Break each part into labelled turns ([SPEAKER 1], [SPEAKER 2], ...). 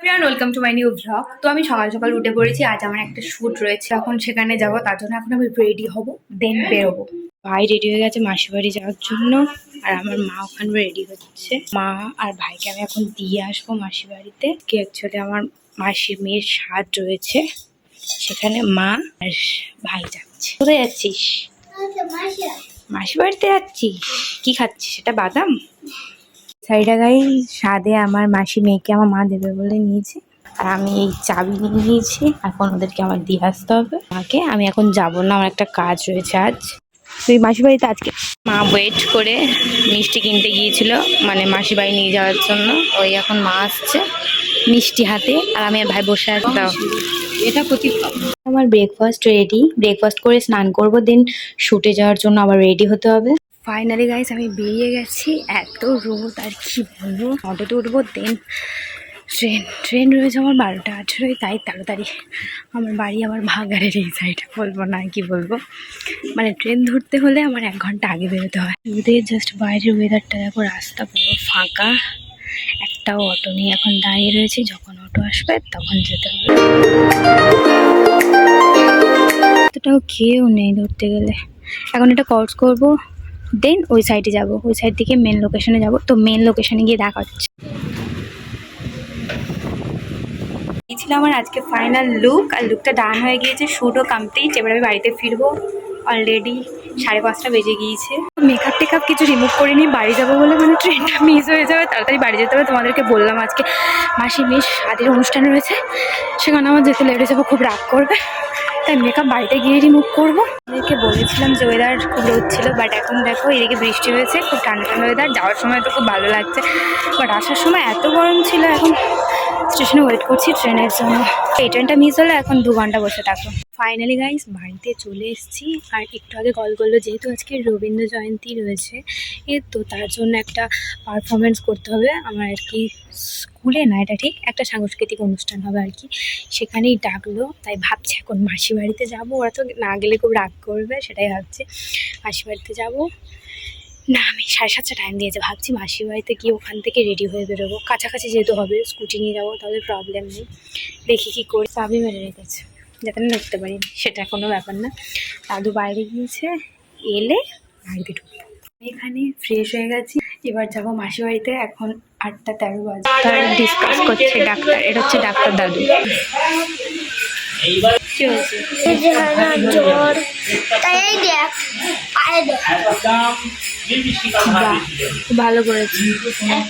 [SPEAKER 1] Welcome to my new vlog. তো আমি সকাল সকাল উঠে পড়েছি। আজ আমার একটা শ্যুট রয়েছে, এখন সেখানে যাব। তার জন্য এখন আমি রেডি হব, দেন বেরোবো। ভাই রেডি হয়ে গেছে মাসির বাড়ি যাওয়ার জন্য, আর আমার মা ওখানে রেডি হচ্ছে। মা আর ভাইকে আমি এখন দিয়ে আসবো মাসির বাড়িতে। কি অ্যাকচুয়ালি আমার মাসির মেয়ের সাজ রয়েছে, সেখানে মা আর ভাই যাচ্ছে। কোথায় যাচ্ছিস? মাসির বাড়িতে যাচ্ছিস? কি খাচ্ছিস? সেটা বাদাম। শাড়িটা গাই স্বাদে আমার মাসি মেয়েকে আমার মা দেবে বলে নিয়েছে, আর আমি এই চাবি নিয়ে নিয়েছি। এখন ওদেরকে আমার দিয়ে আসতে হবে মাকে। আমি এখন যাব না, আমার একটা কাজ রয়েছে আজ। তুই মাসি বাড়িতে আজকে মা ওয়েট করে মিষ্টি কিনতে গিয়েছিল, মানে মাসি বাড়ি নিয়ে যাওয়ার জন্য। ওই এখন মা আসছে মিষ্টি হাতে, আর আমি আর ভাই বসে আছি। দাও এটা প্রতি আমার ব্রেকফাস্ট রেডি। ব্রেকফাস্ট করে স্নান করবো, দেন শুটে যাওয়ার জন্য আবার রেডি হতে হবে। ফাইনালি গাইস আমি বেরিয়ে গেছি। এত রোদ আর কি বলবো। অটোতে উঠবো, দেন ট্রেন রয়েছে আমার 12:18, তাই তাড়াতাড়ি আমার বাড়ি আমার ভাগাড়ের এই সাইডে। বলবো না কি বলবো, মানে ট্রেন ধরতে হলে আমার 1 ঘন্টা আগে বেরোতে হয়। রোদের জাস্ট বাইরের ওয়েদারটা দেখো, রাস্তা পুরো ফাঁকা, একটাও অটো নেই। এখন দাঁড়িয়ে রয়েছি, যখন অটো আসবে তখন যেতে হবে। এতটাও খেয়েও নেই ধরতে গেলে। এখন এটা ক্রস করবো, দেন ওই সাইডে যাব, ওই সাইড থেকে মেন লোকেশনে যাব। তো মেন লোকেশনে গিয়ে দেখা হচ্ছে। এই ছিল আমার আজকে ফাইনাল লুক, আর লুকটা ডান হয়ে গিয়েছে, শ্যুটও কমপ্লিট। এবার আমি বাড়িতে ফিরবো। অলরেডি 5:30 বেজে গিয়েছে। মেকআপ টেকআপ কিছু রিমুভ করিনি, বাড়ি যাবো বলে, মানে ট্রেনটা মিস হয়ে যাবে, তাড়াতাড়ি বাড়ি যেতে হবে। তোমাদেরকে বললাম আজকে মাসি মেয়ের শাদির অনুষ্ঠান রয়েছে, সেখানে আমার যেতে লেট হয়ে যাবো, খুব রাগ করবে, তাই মেকআপ বাড়িতে গিয়ে রিমুভ করবো। এদিকে বলেছিলাম যে ওয়েদার খুব রোদ ছিল, বাট এখন দেখো এদিকে বৃষ্টি হয়েছে, খুব ঠান্ডা ঠান্ডা ওয়েদার। যাওয়ার সময় তো খুব ভালো লাগছে, বাট আসার সময় এত গরম ছিল। এখন স্টেশনে ওয়েট করছি ট্রেনের জন্য। এই ট্রেনটা মিস হলে এখন 2 ঘন্টা বসে থাকবো। ফাইনালি গাইস বাড়িতে চলে এসেছি। আর একটু আগে কল করলো, যেহেতু আজকে রবীন্দ্র জয়ন্তী রয়েছে, তো তার জন্য একটা পারফরমেন্স করতে হবে আমার আর কি। স্কুলে না, এটা ঠিক একটা সাংস্কৃতিক অনুষ্ঠান হবে আর কি, সেখানেই ডাকলো। তাই ভাবছি এখন মাসি বাড়িতে যাবো। ওরা তো না গেলে খুব রাগ করবে, সেটাই ভাবছি মাসি বাড়িতে যাবো না। আমি 7:30 টাইম দিয়েছে, ভাবছি মাসির বাড়িতে গিয়ে ওখান থেকে রেডি হয়ে বেরোবো। কাছাকাছি যেহেতু হবে, স্কুটি নিয়ে যাবো, তাহলে প্রবলেম নেই। দেখি কী করে। চাবি মেরে রেখেছে যাতে না ঢুকতে পারি, সেটা কোনো ব্যাপার না। দাদু বাইরে গিয়েছে, এলে বাড়িতে ঢুকবো। এখানে ফ্রেশ হয়ে গেছি, এবার যাবো মাসির বাড়িতে। এখন 8:13 বাজে। তার ডিসকাস করছে ডাক্তার, এটা হচ্ছে ডাক্তার দাদু। কি হয়েছে? জ্বর, তাই দেখ ভালো করেছি।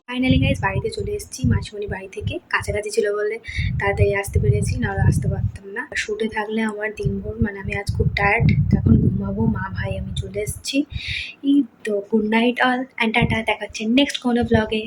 [SPEAKER 1] ফাইনালি গাইজ বাড়িতে চলে এসেছি মাসিমণি বাড়ি থেকে। কাছাকাছি ছিল বলে তাড়াতাড়ি আসতে পেরেছি, নাহলে আসতে পারতাম না। শুটে থাকলে আমার দিনভর, মানে আমি আজ খুব টায়ার্ড, এখন ঘুমাবো। মা ভাই আমি চলে এসেছি। এই তো good night all and tata. দেখাচ্ছে নেক্সট কোনো ব্লগে।